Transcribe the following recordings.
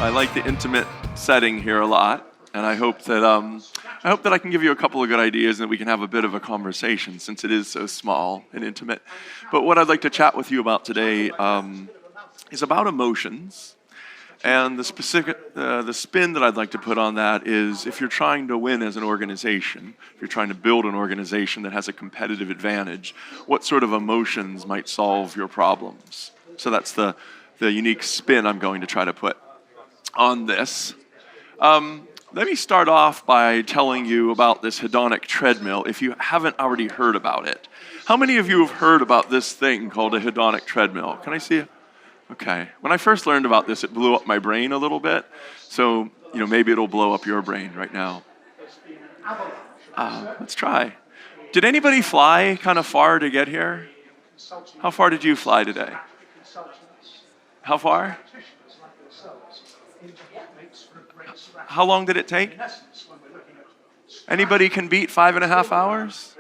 I like the intimate setting here a lot, and I hope that I can give you a couple of good ideas and that we can have a bit of a conversation since it is so small and intimate. But what I'd like to chat with you about today is about emotions, and the spin that I'd like to put on that is if you're trying to win as an organization, if you're trying to build an organization that has a competitive advantage, what sort of emotions might solve your problems? So that's the unique spin I'm going to try to put on this. Let me start off by telling you about this hedonic treadmill if you haven't already heard about it. How many of you have heard about this thing called a hedonic treadmill? Can I see it? Okay. When I first learned about this, it blew up my brain a little bit. So, maybe it'll blow up your brain right now. Let's try. Did anybody fly kind of far to get here? How far did you fly today? How far? How long did it take? Anybody can beat 5.5 hours?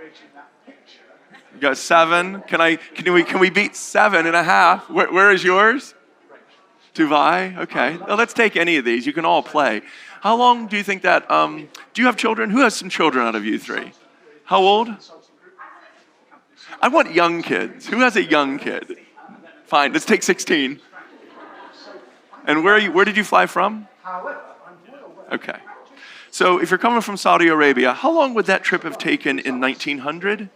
You got 7. Can we beat 7.5? Where is yours? Dubai? Okay. Well, let's take any of these. You can all play. How long do you think that, do you have children? Who has some children out of you three? How old? I want young kids. Who has a young kid? Fine, let's take 16. And where did you fly from? Okay. So if you're coming from Saudi Arabia, how long would that trip have taken in 1900?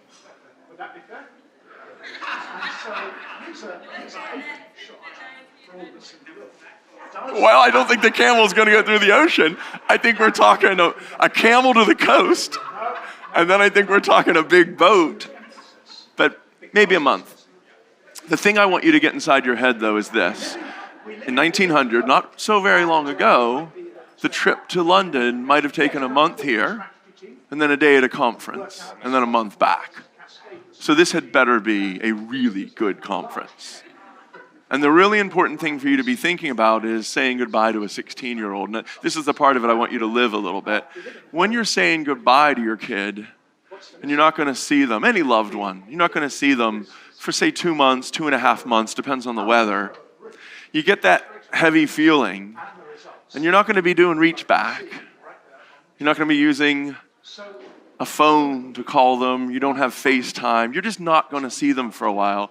Well, I don't think the camel's going to go through the ocean. I think we're talking a camel to the coast, and then I think we're talking a big boat, but maybe a month. The thing I want you to get inside your head, though, is this. In 1900, not so very long ago, the trip to London might have taken a month here, and then a day at a conference, and then a month back. So this had better be a really good conference. And the really important thing for you to be thinking about is saying goodbye to a 16-year-old. And this is the part of it I want you to live a little bit. When you're saying goodbye to your kid, and you're not going to see them, any loved one, you're not going to see them for, say, 2 months, 2.5 months, depends on the weather, you get that heavy feeling, and you're not going to be doing reach back. You're not going to be using a phone to call them. You don't have FaceTime. You're just not going to see them for a while.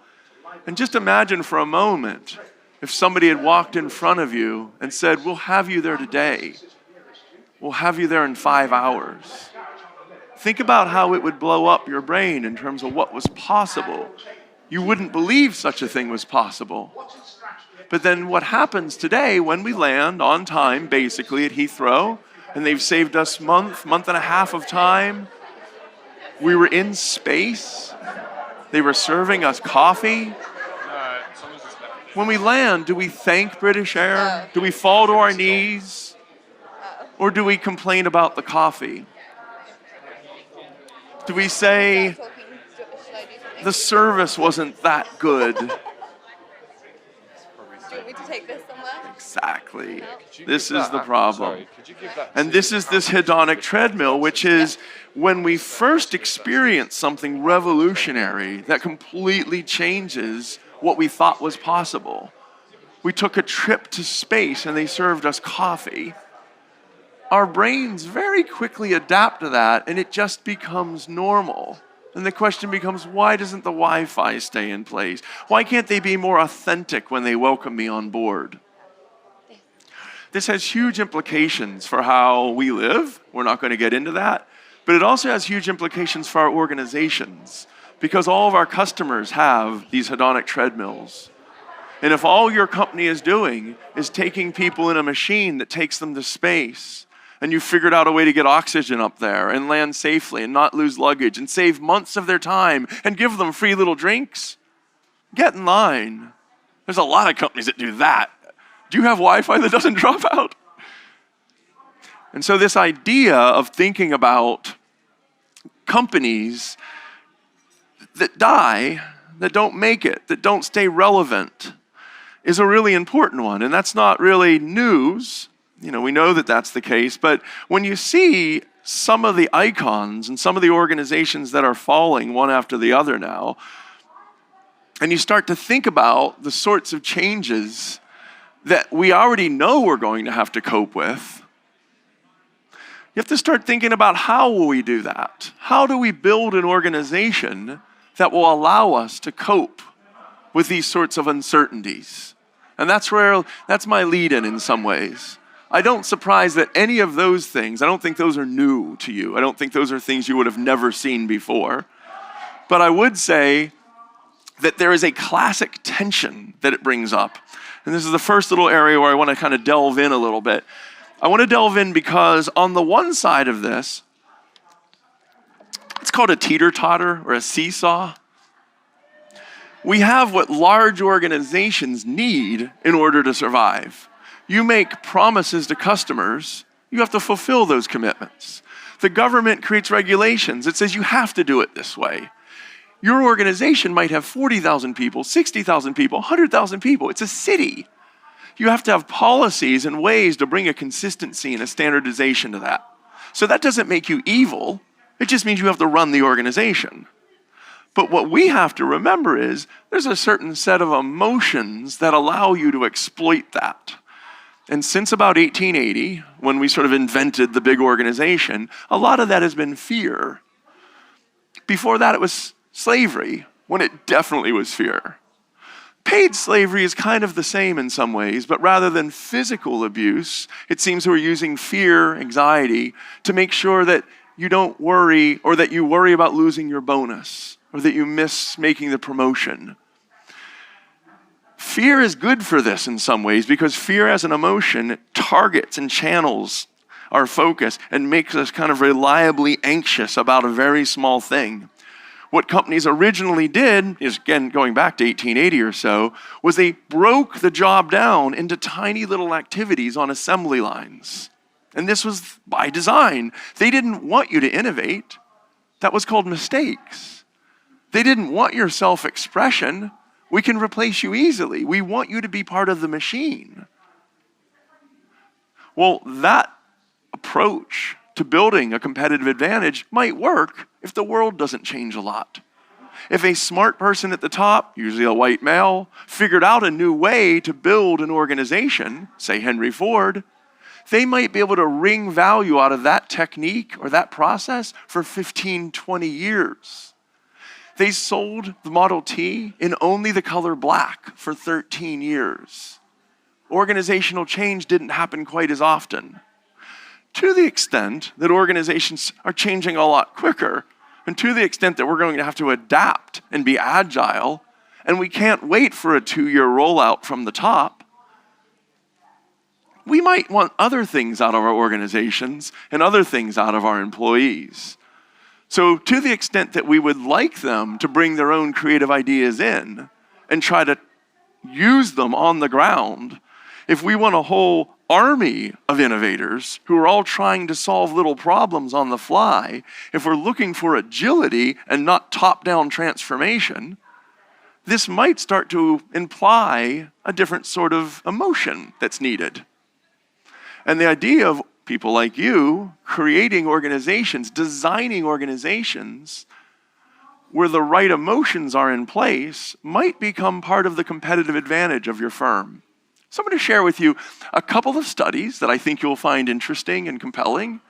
And just imagine for a moment if somebody had walked in front of you and said, we'll have you there today. We'll have you there in 5 hours. Think about how it would blow up your brain in terms of what was possible. You wouldn't believe such a thing was possible. But then what happens today when we land on time, basically at Heathrow, and they've saved us month and a half of time. We were in space. They were serving us coffee. When we land, do we thank British Air? Do we fall to our knees? Or do we complain about the coffee? Do we say, the service wasn't that good? Take this somewhere? Exactly. This is the problem. And this is this hedonic treadmill, which is when we first experience something revolutionary that completely changes what we thought was possible. We took a trip to space and they served us coffee. Our brains very quickly adapt to that and it just becomes normal. And the question becomes, why doesn't the Wi-Fi stay in place? Why can't they be more authentic when they welcome me on board? This has huge implications for how we live. We're not going to get into that. But it also has huge implications for our organizations because all of our customers have these hedonic treadmills. And if all your company is doing is taking people in a machine that takes them to space, and you figured out a way to get oxygen up there and land safely and not lose luggage and save months of their time and give them free little drinks, get in line. There's a lot of companies that do that. Do you have Wi-Fi that doesn't drop out? And so this idea of thinking about companies that die, that don't make it, that don't stay relevant, is a really important one. And that's not really news. We know that that's the case, but when you see some of the icons and some of the organizations that are falling one after the other now, and you start to think about the sorts of changes that we already know we're going to have to cope with, you have to start thinking about how will we do that? How do we build an organization that will allow us to cope with these sorts of uncertainties? And that's my lead in some ways. I don't surprise that any of those things, I don't think those are new to you. I don't think those are things you would have never seen before. But I would say that there is a classic tension that it brings up. And this is the first little area where I want to kind of delve in a little bit. I want to delve in because on the one side of this, it's called a teeter-totter or a seesaw. We have what large organizations need in order to survive. You make promises to customers, you have to fulfill those commitments. The government creates regulations that says you have to do it this way. Your organization might have 40,000 people, 60,000 people, 100,000 people. It's a city. You have to have policies and ways to bring a consistency and a standardization to that. So that doesn't make you evil. It just means you have to run the organization. But what we have to remember is there's a certain set of emotions that allow you to exploit that. And since about 1880, when we sort of invented the big organization, a lot of that has been fear. Before that, it was slavery, when it definitely was fear. Paid slavery is kind of the same in some ways, but rather than physical abuse, it seems we're using fear, anxiety, to make sure that you don't worry or that you worry about losing your bonus or that you miss making the promotion. Fear is good for this in some ways because fear as an emotion targets and channels our focus and makes us kind of reliably anxious about a very small thing. What companies originally did is, again, going back to 1880 or so, was they broke the job down into tiny little activities on assembly lines. And this was by design. They didn't want you to innovate. That was called mistakes. They didn't want your self-expression. We can replace you easily. We want you to be part of the machine. Well, that approach to building a competitive advantage might work if the world doesn't change a lot. If a smart person at the top, usually a white male, figured out a new way to build an organization, say Henry Ford, they might be able to wring value out of that technique or that process for 15, 20 years. They sold the Model T in only the color black for 13 years. Organizational change didn't happen quite as often. To the extent that organizations are changing a lot quicker, and to the extent that we're going to have to adapt and be agile, and we can't wait for a 2-year rollout from the top, we might want other things out of our organizations and other things out of our employees. So to the extent that we would like them to bring their own creative ideas in and try to use them on the ground, if we want a whole army of innovators who are all trying to solve little problems on the fly, if we're looking for agility and not top-down transformation, this might start to imply a different sort of emotion that's needed. And the idea of people like you creating organizations, designing organizations where the right emotions are in place might become part of the competitive advantage of your firm. So I'm going to share with you a couple of studies that I think you'll find interesting and compelling,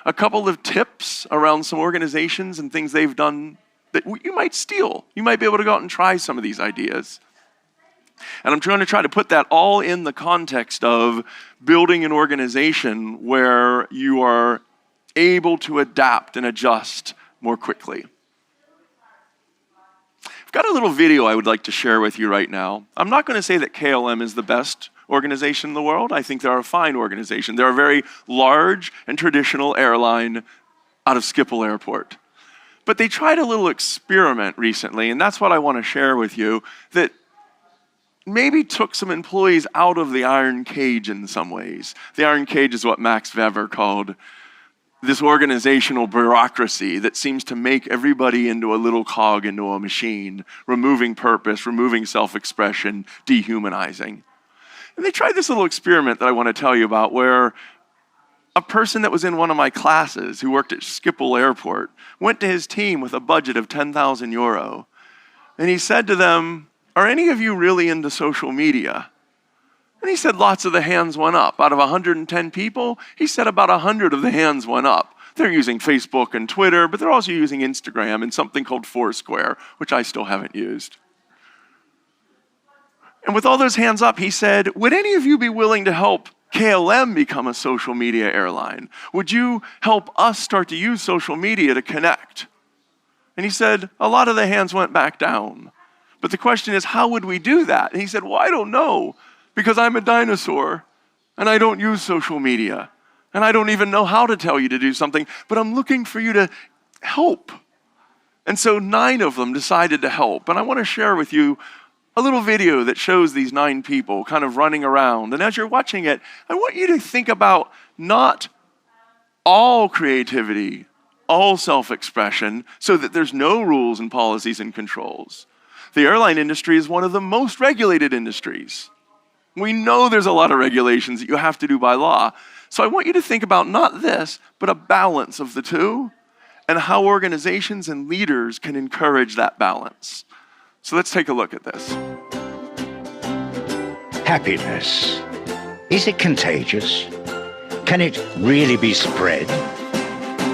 a couple of tips around some organizations and things they've done that you might steal. You might be able to go out and try some of these ideas. And I'm trying to put that all in the context of building an organization where you are able to adapt and adjust more quickly. I've got a little video I would like to share with you right now. I'm not going to say that KLM is the best organization in the world. I think they're a fine organization. They're a very large and traditional airline out of Schiphol Airport. But they tried a little experiment recently, and that's what I want to share with you, that maybe took some employees out of the iron cage in some ways. The iron cage is what Max Weber called this organizational bureaucracy that seems to make everybody into a little cog into a machine, removing purpose, removing self-expression, dehumanizing. And they tried this little experiment that I want to tell you about where a person that was in one of my classes who worked at Schiphol Airport went to his team with a budget of 10,000 euro. And he said to them, "Are any of you really into social media?" And he said lots of the hands went up. Out of 110 people, he said about 100 of the hands went up. They're using Facebook and Twitter, but they're also using Instagram and something called Foursquare, which I still haven't used. And with all those hands up, he said, would any of you be willing to help KLM become a social media airline? Would you help us start to use social media to connect? And he said, a lot of the hands went back down. But the question is, how would we do that? And he said, well, I don't know, because I'm a dinosaur and I don't use social media. And I don't even know how to tell you to do something, but I'm looking for you to help. And so 9 of them decided to help. And I want to share with you a little video that shows these 9 people kind of running around. And as you're watching it, I want you to think about not all creativity, all self-expression, so that there's no rules and policies and controls. The airline industry is one of the most regulated industries. We know there's a lot of regulations that you have to do by law. So I want you to think about not this, but a balance of the two, and how organizations and leaders can encourage that balance. So let's take a look at this. Happiness. Is it contagious? Can it really be spread?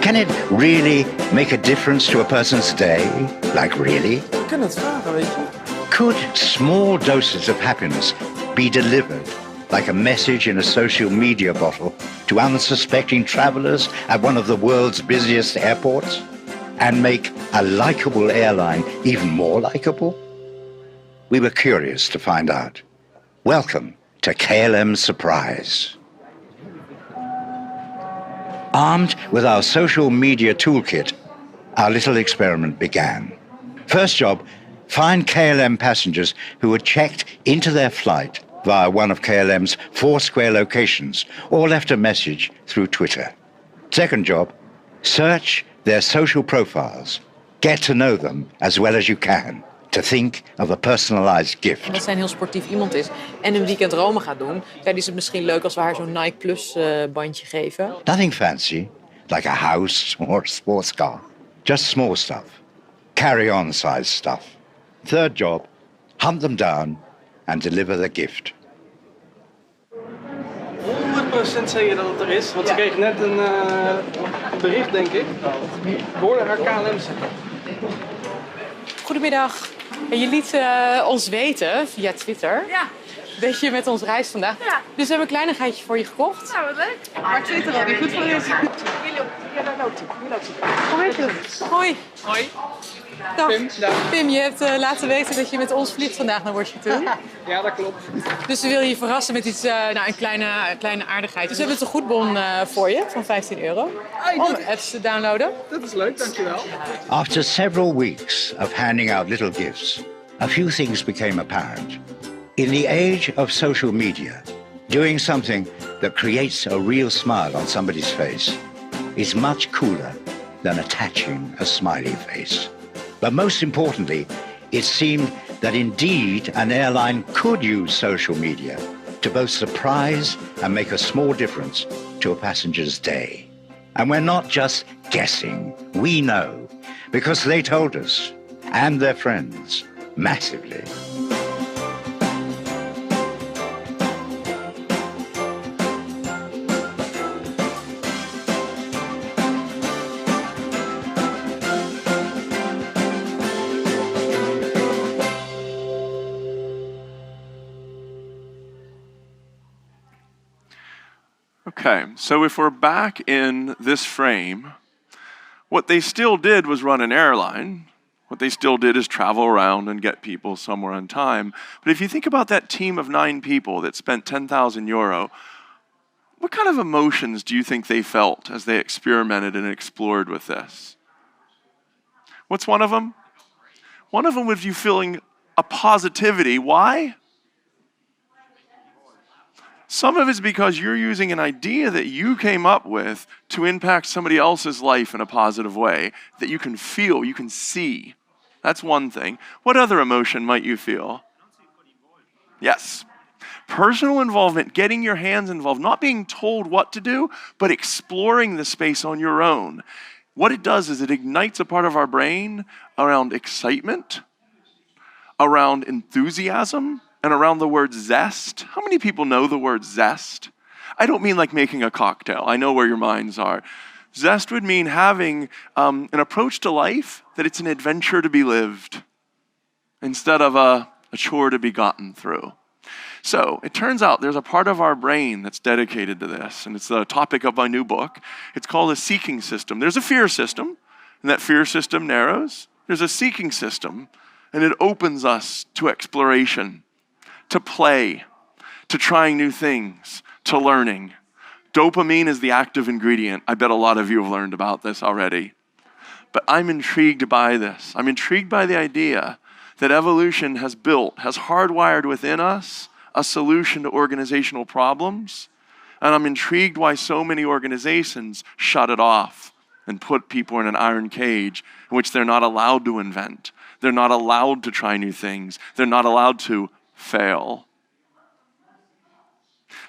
Can it really make a difference to a person's day? Like really? We kunnen het vragen, weet je. Could small doses of happiness be delivered like a message in a social media bottle to unsuspecting travelers at one of the world's busiest airports? And make a likable airline even more likable? We were curious to find out. Welcome to KLM Surprise. Armed with our social media toolkit, our little experiment began. First job, find KLM passengers who had checked into their flight via one of KLM's Foursquare locations or left a message through Twitter. Second job, search their social profiles. Get to know them as well as you can. To think of a personalized gift. Omdat zij een heel sportief iemand is en een weekend Rome gaat doen, dan is het misschien leuk als we haar zo'n Nike Plus bandje geven. Nothing fancy, like a house or a sports car. Just small stuff. Carry-on size stuff. Third job, hunt them down and deliver the gift. 100% zeker dat het er is, want ze kreeg net een bericht, denk ik. Ik hoorde haar KLM zeggen. Goedemiddag. En je liet ons weten via Twitter dat je met ons reist vandaag. Ja. Dus we hebben een kleinigheidje voor je gekocht. Nou, wat leuk. Maar Twitter al niet goed voor is. Hier loopt hij. Hoe heet je? Hoi. Hoi. Dag. Pim, dag. Pim, je hebt laten weten dat je met ons vliegt vandaag naar Washington. Ja, dat klopt. Dus we willen je verrassen met iets, een kleine aardigheid. Dus we hebben een tegoedbon voor je van €15 om apps te downloaden. Dat is leuk, dankjewel. After several weeks of handing out little gifts, a few things became apparent. In the age of social media, doing something that creates a real smile on somebody's face is much cooler than attaching a smiley face. But most importantly, it seemed that indeed an airline could use social media to both surprise and make a small difference to a passenger's day. And we're not just guessing, we know, because they told us, and their friends, massively. Okay, so if we're back in this frame, what they still did was run an airline. What they still did is travel around and get people somewhere on time. But if you think about that team of 9 people that spent €10,000, what kind of emotions do you think they felt as they experimented and explored with this? What's one of them? One of them was you feeling a positivity. Why? Some of it's because you're using an idea that you came up with to impact somebody else's life in a positive way that you can feel, you can see. That's one thing. What other emotion might you feel? Yes. Personal involvement, getting your hands involved, not being told what to do, but exploring the space on your own. What it does is it ignites a part of our brain around excitement, around enthusiasm, and around the word zest. How many people know the word zest? I don't mean like making a cocktail. I know where your minds are. Zest would mean having an approach to life that it's an adventure to be lived instead of a chore to be gotten through. So it turns out there's a part of our brain that's dedicated to this, and it's the topic of my new book. It's called a seeking system. There's a fear system, and that fear system narrows. There's a seeking system, and it opens us to exploration, to play, to trying new things, to learning. Dopamine is the active ingredient. I bet a lot of you have learned about this already. But I'm intrigued by this. I'm intrigued by the idea that evolution has hardwired within us a solution to organizational problems. And I'm intrigued why so many organizations shut it off and put people in an iron cage in which they're not allowed to invent. They're not allowed to try new things. They're not allowed to fail.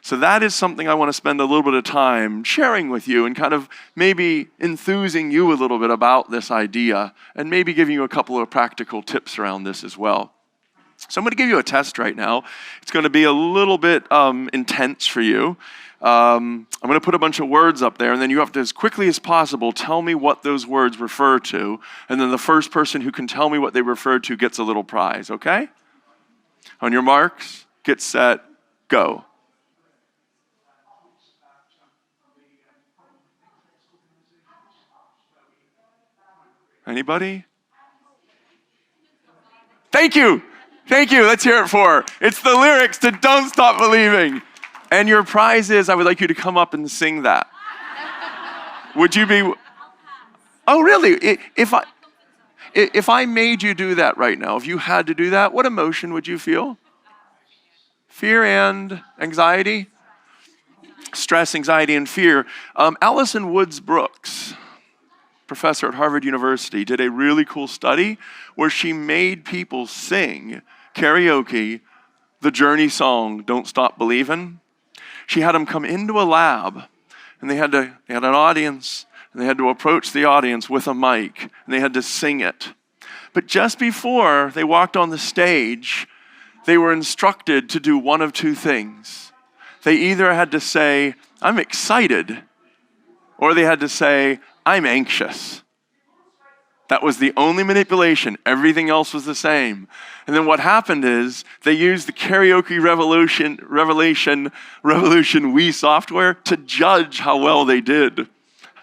So that is something I want to spend a little bit of time sharing with you and kind of maybe enthusing you a little bit about this idea and maybe giving you a couple of practical tips around this as well. So I'm going to give you a test right now. It's going to be a little bit intense for you. I'm going to put a bunch of words up there, and then you have to, as quickly as possible, tell me what those words refer to, and then the first person who can tell me what they refer to gets a little prize, okay? On your marks, get set, go. Anybody? Thank you. Thank you. Let's hear it for her. It's the lyrics to Don't Stop Believing. And your prize is, I would like you to come up and sing that. Would you be... Oh, really? If I made you do that right now, if you had to do that, what emotion would you feel? Fear and anxiety? Stress, anxiety, and fear. Allison Woods Brooks, professor at Harvard University, did a really cool study where she made people sing karaoke, the Journey song, Don't Stop Believin'. She had them come into a lab, and they had an audience, and they had to approach the audience with a mic, and they had to sing it. But just before they walked on the stage, they were instructed to do one of two things. They either had to say, I'm excited, or they had to say, I'm anxious. That was the only manipulation. Everything else was the same. And then what happened is they used the Karaoke Revolution Wii software to judge how well they did.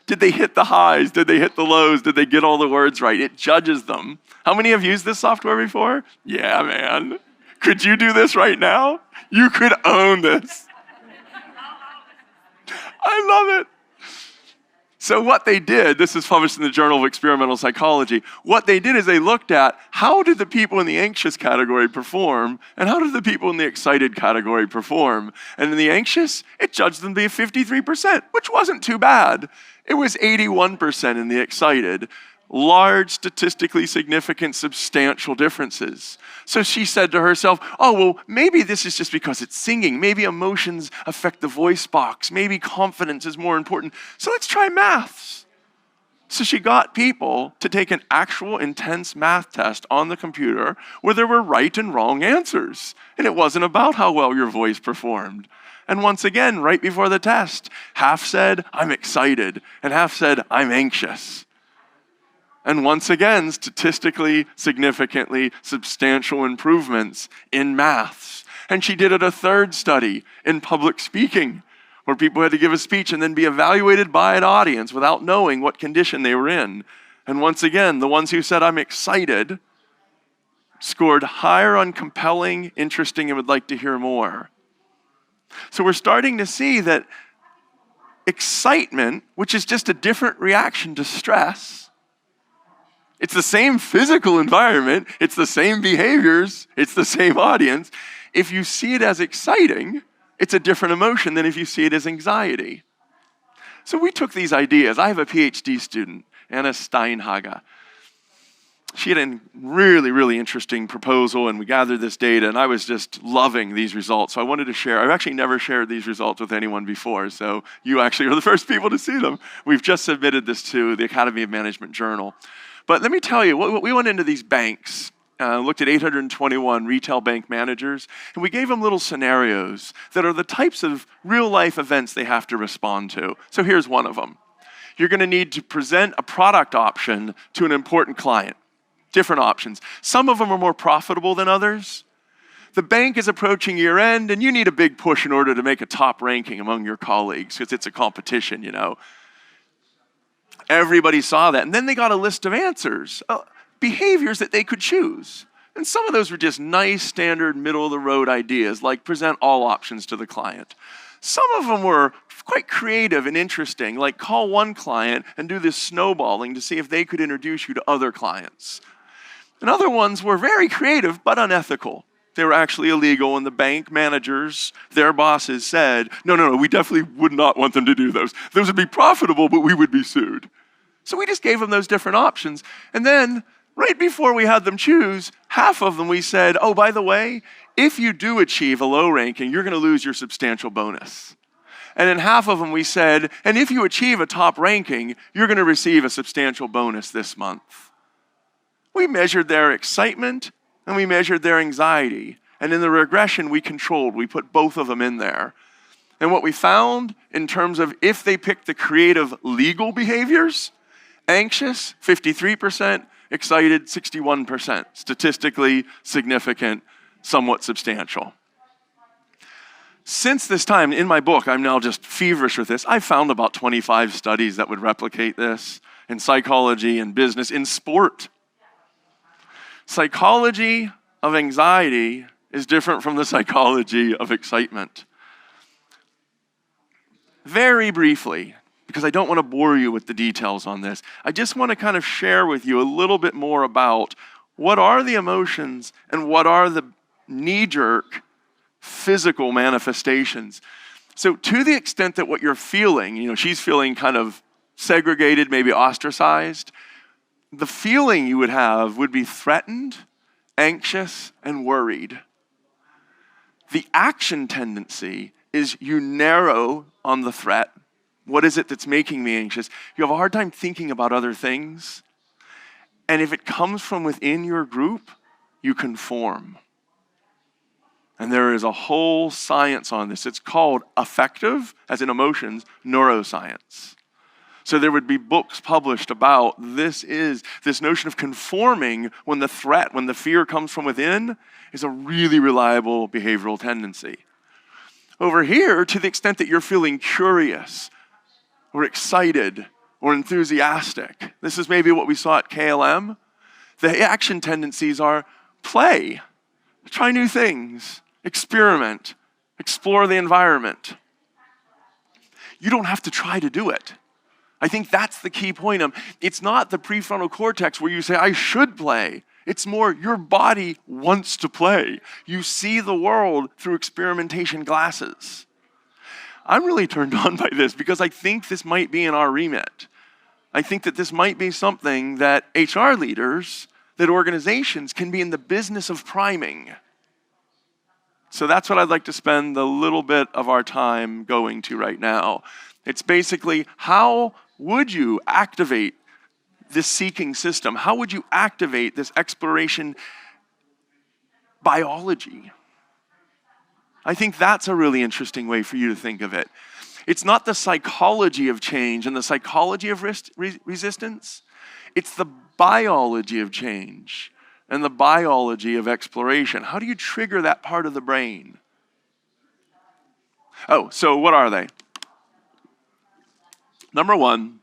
Did they hit the highs? Did they hit the lows? Did they get all the words right? It judges them. How many have used this software before? Yeah, man. Could you do this right now? You could own this. I love it. So what they did, this is published in the Journal of Experimental Psychology, what they did is they looked at how did the people in the anxious category perform and how did the people in the excited category perform. And in the anxious, it judged them to be 53%, which wasn't too bad. It was 81% in the excited. Large, statistically significant, substantial differences. So she said to herself, oh, well, maybe this is just because it's singing. Maybe emotions affect the voice box. Maybe confidence is more important. So let's try maths. So she got people to take an actual intense math test on the computer where there were right and wrong answers. And it wasn't about how well your voice performed. And once again, right before the test, half said, I'm excited, and half said, I'm anxious. And once again, statistically significantly substantial improvements in maths. And she did a third study in public speaking, where people had to give a speech and then be evaluated by an audience without knowing what condition they were in. And once again, the ones who said, I'm excited, scored higher on compelling, interesting, and would like to hear more. So we're starting to see that excitement, which is just a different reaction to stress, it's the same physical environment, it's the same behaviors, it's the same audience. If you see it as exciting, it's a different emotion than if you see it as anxiety. So we took these ideas. I have a PhD student, Anna Steinhager. She had a really, really interesting proposal, and we gathered this data, and I was just loving these results. So I wanted to share. I've actually never shared these results with anyone before, so you actually are the first people to see them. We've just submitted this to the Academy of Management Journal. But let me tell you, we went into these banks, looked at 821 retail bank managers, and we gave them little scenarios that are the types of real-life events they have to respond to. So here's one of them. You're going to need to present a product option to an important client. Different options. Some of them are more profitable than others. The bank is approaching year end, and you need a big push in order to make a top ranking among your colleagues because it's a competition, you know. Everybody saw that. And then they got a list of answers, behaviors that they could choose. And some of those were just nice, standard, middle-of-the-road ideas, like present all options to the client. Some of them were quite creative and interesting, like call one client and do this snowballing to see if they could introduce you to other clients. And other ones were very creative but unethical. They were actually illegal, and the bank managers, their bosses, said, no, we definitely would not want them to do those. Those would be profitable, but we would be sued. So we just gave them those different options. And then, right before we had them choose, half of them we said, oh, by the way, if you do achieve a low ranking, you're going to lose your substantial bonus. And in half of them we said, and if you achieve a top ranking, you're going to receive a substantial bonus this month. We measured their excitement and we measured their anxiety. And in the regression we controlled, we put both of them in there. And what we found in terms of if they picked the creative legal behaviors, anxious, 53%, excited, 61%. Statistically significant, somewhat substantial. Since this time, in my book, I'm now just feverish with this. I found about 25 studies that would replicate this in psychology and business, in sport. Psychology of anxiety is different from the psychology of excitement. Very briefly, because I don't want to bore you with the details on this, I just want to kind of share with you a little bit more about what are the emotions and what are the knee-jerk physical manifestations. So to the extent that what you're feeling, she's feeling kind of segregated, maybe ostracized, the feeling you would have would be threatened, anxious, and worried. The action tendency is you narrow on the threat. What is it that's making me anxious? You have a hard time thinking about other things. And if it comes from within your group, you conform. And there is a whole science on this. It's called affective, as in emotions, neuroscience. So there would be books published about this notion of conforming when the threat, when the fear comes from within, is a really reliable behavioral tendency. Over here, to the extent that you're feeling curious or excited or enthusiastic, this is maybe what we saw at KLM, the action tendencies are play, try new things, experiment, explore the environment. You don't have to try to do it. I think that's the key point. It's not the prefrontal cortex where you say, I should play. It's more your body wants to play. You see the world through experimentation glasses. I'm really turned on by this because I think this might be in our remit. I think that this might be something that HR leaders, that organizations can be in the business of priming. So that's what I'd like to spend a little bit of our time going to right now. It's basically, how would you activate this seeking system? How would you activate this exploration biology? I think that's a really interesting way for you to think of it. It's not the psychology of change and the psychology of resistance. It's the biology of change and the biology of exploration. How do you trigger that part of the brain? Oh, so what are they? Number one,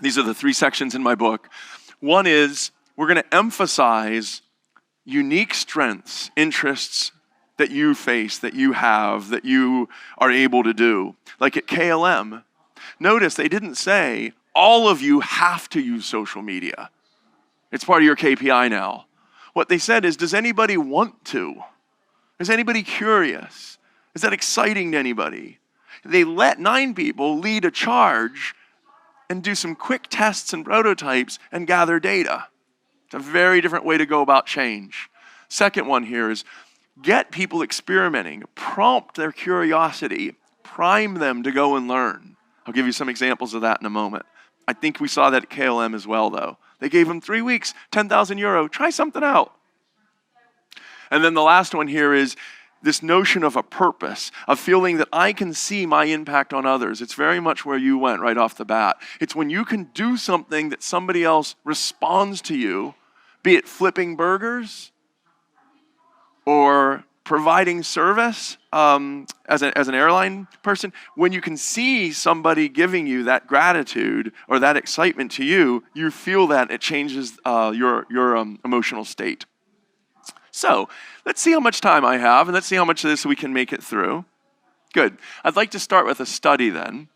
these are the 3 sections in my book. One is we're going to emphasize unique strengths, interests that you face, that you have, that you are able to do. Like at KLM, notice they didn't say all of you have to use social media. It's part of your KPI now. What they said is, does anybody want to? Is anybody curious? Is that exciting to anybody? They let 9 people lead a charge and do some quick tests and prototypes and gather data. It's a very different way to go about change. Second one here is get people experimenting, prompt their curiosity, prime them to go and learn. I'll give you some examples of that in a moment. I think we saw that at KLM as well, though. They gave them 3 weeks, €10,000, try something out. And then the last one here is this notion of a purpose, of feeling that I can see my impact on others. It's very much where you went right off the bat. It's when you can do something that somebody else responds to you, be it flipping burgers or providing service as an airline person. When you can see somebody giving you that gratitude or that excitement to you, you feel that it changes your emotional state. So let's see how much time I have, and let's see how much of this we can make it through. Good. I'd like to start with a study then.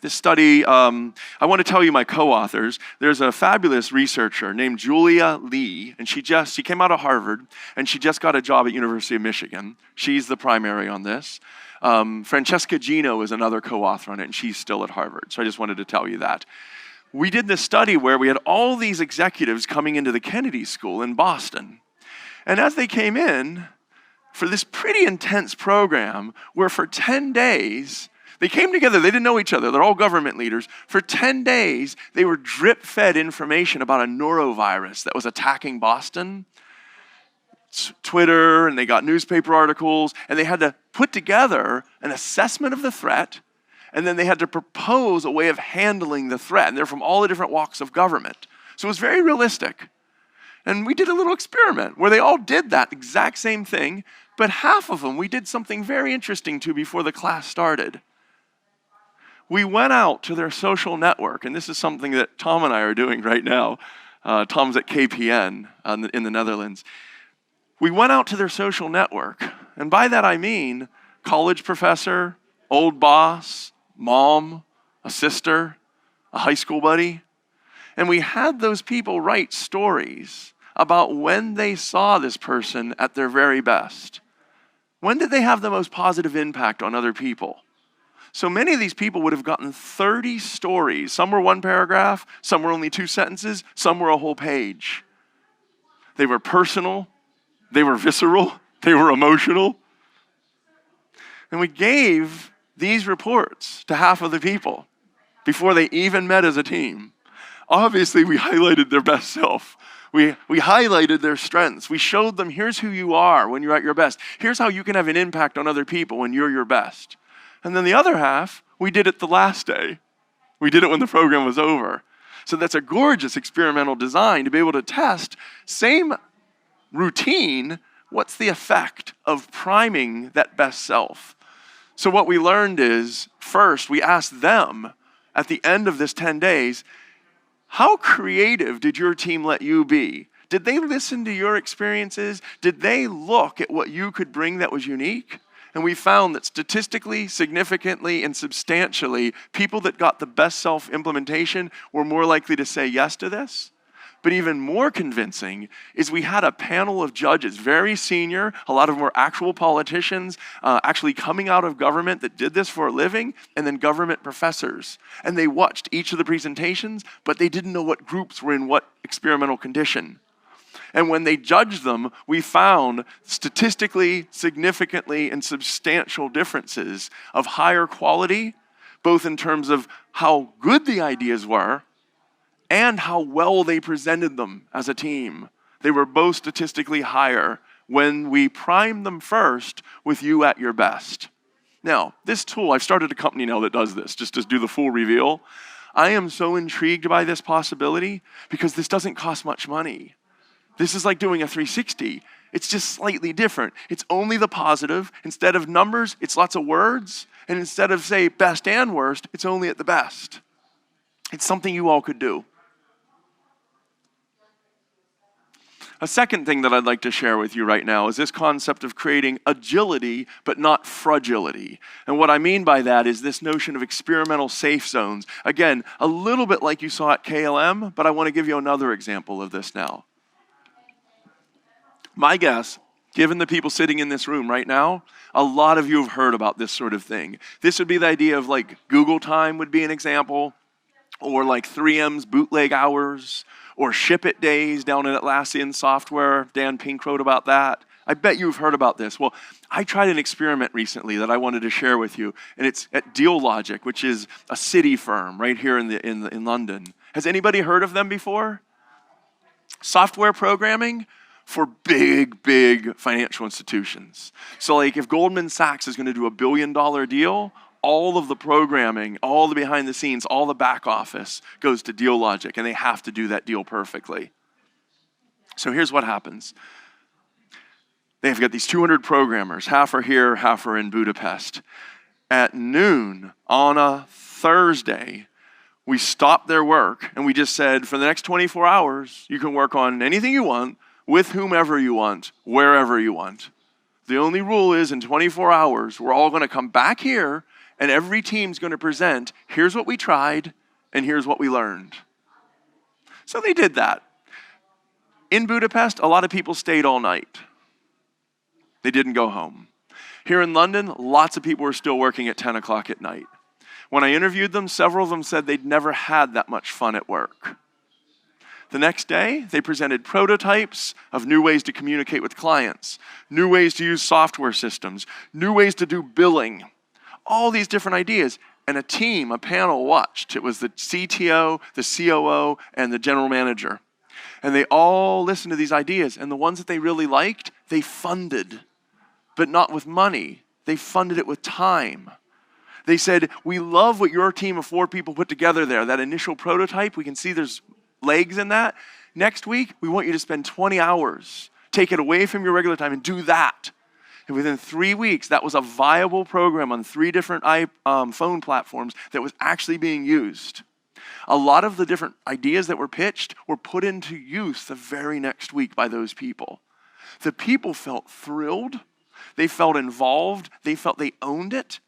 This study, I want to tell you my co-authors. There's a fabulous researcher named Julia Lee, and she came out of Harvard, and she just got a job at University of Michigan. She's the primary on this. Francesca Gino is another co-author on it, and she's still at Harvard. So I just wanted to tell you that. We did this study where we had all these executives coming into the Kennedy School in Boston. And as they came in for this pretty intense program where for 10 days, they came together, they didn't know each other, they're all government leaders. For 10 days, they were drip-fed information about a norovirus that was attacking Boston. Twitter, and they got newspaper articles, and they had to put together an assessment of the threat, and then they had to propose a way of handling the threat. And they're from all the different walks of government. So it was very realistic. And we did a little experiment where they all did that exact same thing, but half of them we did something very interesting to before the class started. We went out to their social network, and this is something that Tom and I are doing right now. Tom's at KPN in the Netherlands. We went out to their social network, and by that I mean college professor, old boss, mom, a sister, a high school buddy. And we had those people write stories about when they saw this person at their very best. When did they have the most positive impact on other people? So many of these people would have gotten 30 stories. Some were one paragraph, some were only 2 sentences, some were a whole page. They were personal, they were visceral, they were emotional. And we gave these reports to half of the people before they even met as a team. Obviously, we highlighted their best self. We highlighted their strengths. We showed them, here's who you are when you're at your best. Here's how you can have an impact on other people when you're your best. And then the other half, we did it the last day. We did it when the program was over. So that's a gorgeous experimental design to be able to test, same routine, what's the effect of priming that best self? So what we learned is, first, we asked them at the end of this 10 days, how creative did your team let you be? Did they listen to your experiences? Did they look at what you could bring that was unique? And we found that statistically, significantly, and substantially, people that got the best self-implementation were more likely to say yes to this. But even more convincing is we had a panel of judges, very senior, a lot of them were actual politicians, actually coming out of government that did this for a living, and then government professors. And they watched each of the presentations, but they didn't know what groups were in what experimental condition. And when they judged them, we found statistically, significantly, and substantial differences of higher quality, both in terms of how good the ideas were, and how well they presented them as a team. They were both statistically higher when we primed them first with you at your best. Now, this tool, I've started a company now that does this, just to do the full reveal. I am so intrigued by this possibility because this doesn't cost much money. This is like doing a 360. It's just slightly different. It's only the positive. Instead of numbers, it's lots of words. And instead of, say, best and worst, it's only at the best. It's something you all could do. A second thing that I'd like to share with you right now is this concept of creating agility, but not fragility. And what I mean by that is this notion of experimental safe zones. Again, a little bit like you saw at KLM, but I want to give you another example of this now. My guess, given the people sitting in this room right now, a lot of you have heard about this sort of thing. This would be the idea of like Google Time would be an example, or like 3M's bootleg hours, or ship it days down at Atlassian Software. Dan Pink wrote about that. I bet you've heard about this. Well, I tried an experiment recently that I wanted to share with you, and it's at DealLogic, which is a city firm right here in London. Has anybody heard of them before? Software programming for big, big financial institutions. So like if Goldman Sachs is going to do $1 billion deal, all of the programming, all the behind the scenes, all the back office goes to Deal Logic, and they have to do that deal perfectly. So here's what happens. They've got these 200 programmers. Half are here, half are in Budapest. At noon on a Thursday, we stopped their work and we just said, for the next 24 hours, you can work on anything you want, with whomever you want, wherever you want. The only rule is in 24 hours, we're all going to come back here and every team's going to present, here's what we tried and here's what we learned. So they did that. In Budapest, a lot of people stayed all night. They didn't go home. Here in London, lots of people were still working at 10 o'clock at night. When I interviewed them, several of them said they'd never had that much fun at work. The next day, they presented prototypes of new ways to communicate with clients, new ways to use software systems, new ways to do billing, all these different ideas. And a panel watched. It was the CTO, the COO, and the general manager. And they all listened to these ideas. And the ones that they really liked, they funded, but not with money. They funded it with time. They said, we love what your team of 4 people put together there. That initial prototype, we can see there's legs in that. Next week, we want you to spend 20 hours. Take it away from your regular time and do that. And within 3 weeks, that was a viable program on 3 different phone platforms that was actually being used. A lot of the different ideas that were pitched were put into use the very next week by those people. The people felt thrilled. They felt involved. They felt they owned it.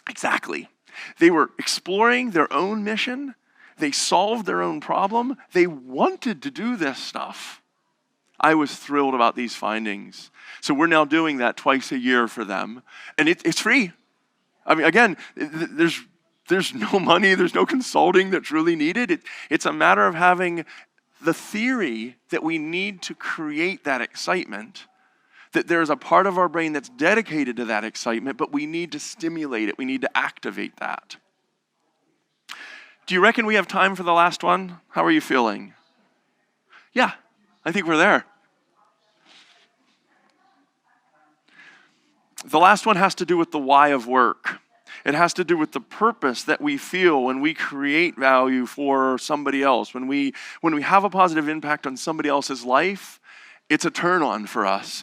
Exactly. They were exploring their own mission. They solved their own problem. They wanted to do this stuff. I was thrilled about these findings. So we're now doing that twice a year for them. And it's free. I mean, again, there's no money, there's no consulting that's really needed. It's a matter of having the theory that we need to create that excitement, that there's a part of our brain that's dedicated to that excitement, but we need to stimulate it. We need to activate that. Do you reckon we have time for the last one? How are you feeling? Yeah, I think we're there. The last one has to do with the why of work. It has to do with the purpose that we feel when we create value for somebody else. When we have a positive impact on somebody else's life, it's a turn on for us.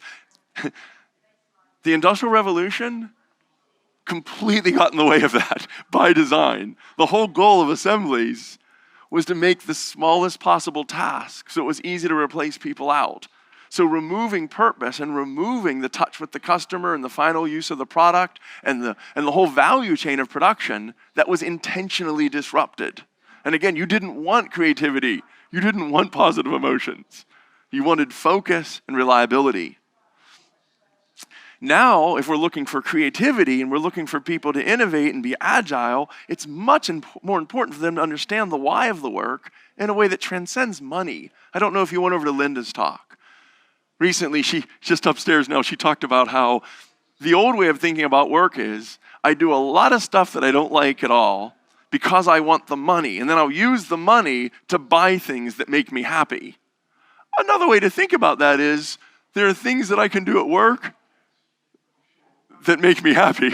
The Industrial Revolution completely got in the way of that by design. The whole goal of assemblies was to make the smallest possible task so it was easy to replace people out. So removing purpose and removing the touch with the customer and the final use of the product and the whole value chain of production, that was intentionally disrupted. And again, you didn't want creativity. You didn't want positive emotions. You wanted focus and reliability. Now, if we're looking for creativity and we're looking for people to innovate and be agile, it's much more important for them to understand the why of the work in a way that transcends money. I don't know if you went over to Linda's talk. Recently, she's just upstairs now, she talked about how the old way of thinking about work is, I do a lot of stuff that I don't like at all because I want the money, and then I'll use the money to buy things that make me happy. Another way to think about that is, there are things that I can do at work that make me happy.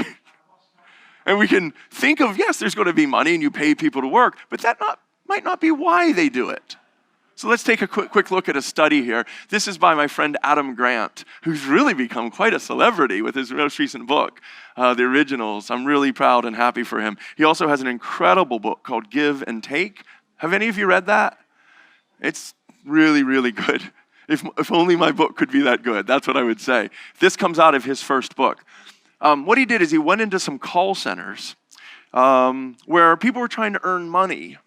And we can think of, yes, there's going to be money and you pay people to work, but that might not be why they do it. So let's take a quick look at a study here. This is by my friend Adam Grant, who's really become quite a celebrity with his most recent book, The Originals. I'm really proud and happy for him. He also has an incredible book called Give and Take. Have any of you read that? It's really, really good. If only my book could be that good, that's what I would say. This comes out of his first book. What he did is he went into some call centers where people were trying to earn money.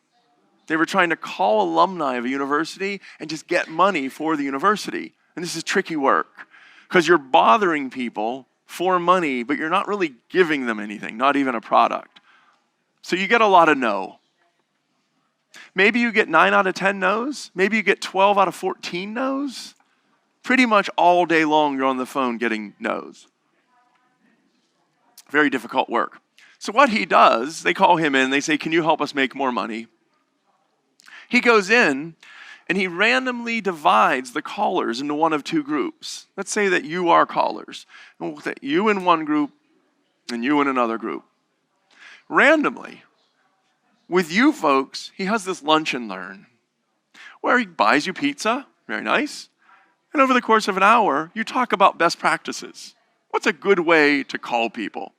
They were trying to call alumni of a university and just get money for the university. And this is tricky work because you're bothering people for money, but you're not really giving them anything, not even a product. So you get a lot of no. Maybe you get 9 out of 10 no's. Maybe you get 12 out of 14 no's. Pretty much all day long you're on the phone getting no's. Very difficult work. So what he does, they call him in, they say, can you help us make more money? He goes in and he randomly divides the callers into one of two groups. Let's say that you are callers. And we'll put you in one group and you in another group. Randomly, with you folks, he has this lunch and learn where he buys you pizza, very nice, and over the course of an hour, you talk about best practices. What's a good way to call people?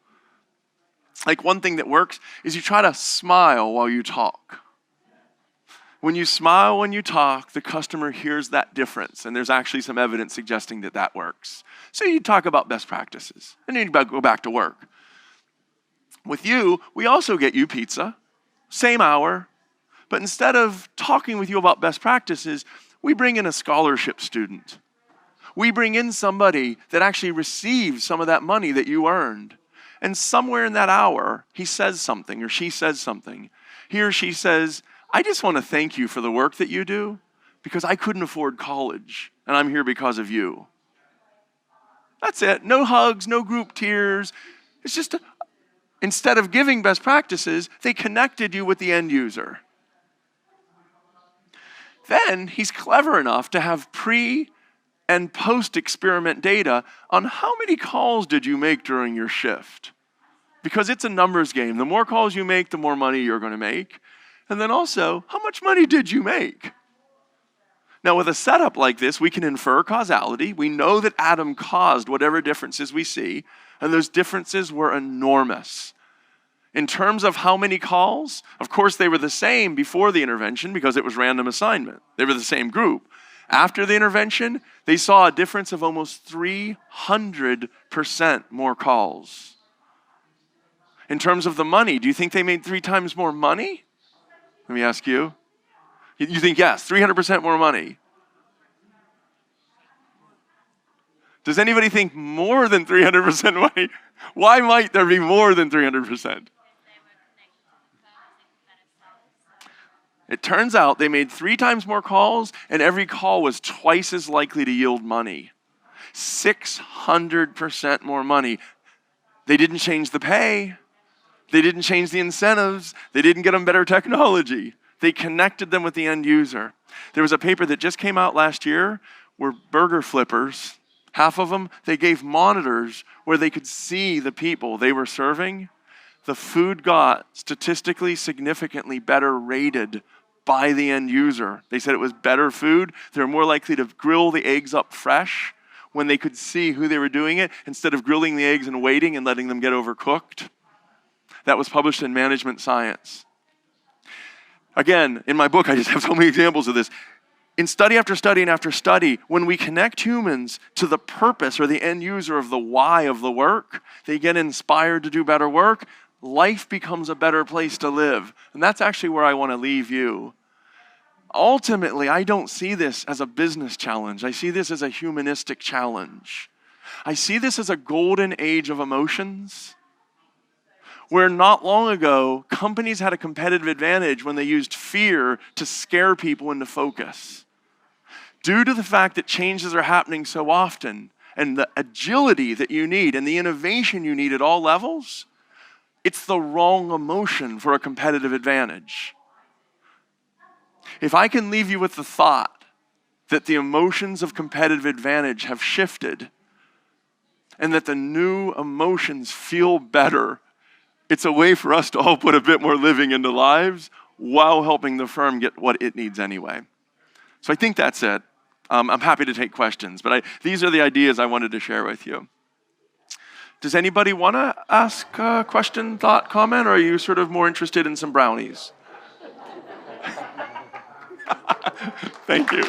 Like one thing that works is you try to smile while you talk. When you smile when you talk, the customer hears that difference, and there's actually some evidence suggesting that that works. So you talk about best practices, and then you go back to work. With you, we also get you pizza, same hour, but instead of talking with you about best practices, we bring in a scholarship student. We bring in somebody that actually received some of that money that you earned. And somewhere in that hour, he says something or she says something. He or she says, I just want to thank you for the work that you do because I couldn't afford college and I'm here because of you. That's it. No hugs, no group tears. It's just, instead of giving best practices, they connected you with the end user. Then he's clever enough to have pre- and post-experiment data on how many calls did you make during your shift. Because it's a numbers game. The more calls you make, the more money you're going to make. And then also, how much money did you make? Now, with a setup like this, we can infer causality. We know that Adam caused whatever differences we see, and those differences were enormous. In terms of how many calls, of course, they were the same before the intervention because it was random assignment. They were the same group. After the intervention, they saw a difference of almost 300% more calls. In terms of the money, do you think they made 3 times more money? Let me ask you. You think yes, 300% more money. Does anybody think more than 300% money? Why might there be more than 300%? It turns out they made 3 times more calls, and every call was twice as likely to yield money. 600% more money. They didn't change the pay. They didn't change the incentives. They didn't get them better technology. They connected them with the end user. There was a paper that just came out last year where burger flippers, half of them, they gave monitors where they could see the people they were serving. The food got statistically significantly better rated by the end user. They said it was better food. They were more likely to grill the eggs up fresh when they could see who they were doing it instead of grilling the eggs and waiting and letting them get overcooked. That was published in Management Science. Again, in my book, I just have so many examples of this. In study after study and after study, when we connect humans to the purpose or the end user of the why of the work, they get inspired to do better work. Life becomes a better place to live. And that's actually where I want to leave you. Ultimately, I don't see this as a business challenge. I see this as a humanistic challenge. I see this as a golden age of emotions, where not long ago, companies had a competitive advantage when they used fear to scare people into focus. Due to the fact that changes are happening so often, and the agility that you need and the innovation you need at all levels, it's the wrong emotion for a competitive advantage. If I can leave you with the thought that the emotions of competitive advantage have shifted and that the new emotions feel better, it's a way for us to all put a bit more living into lives while helping the firm get what it needs anyway. So I think that's it. I'm happy to take questions, but these are the ideas I wanted to share with you. Does anybody want to ask a question, thought, comment, or are you sort of more interested in some brownies? Thank you.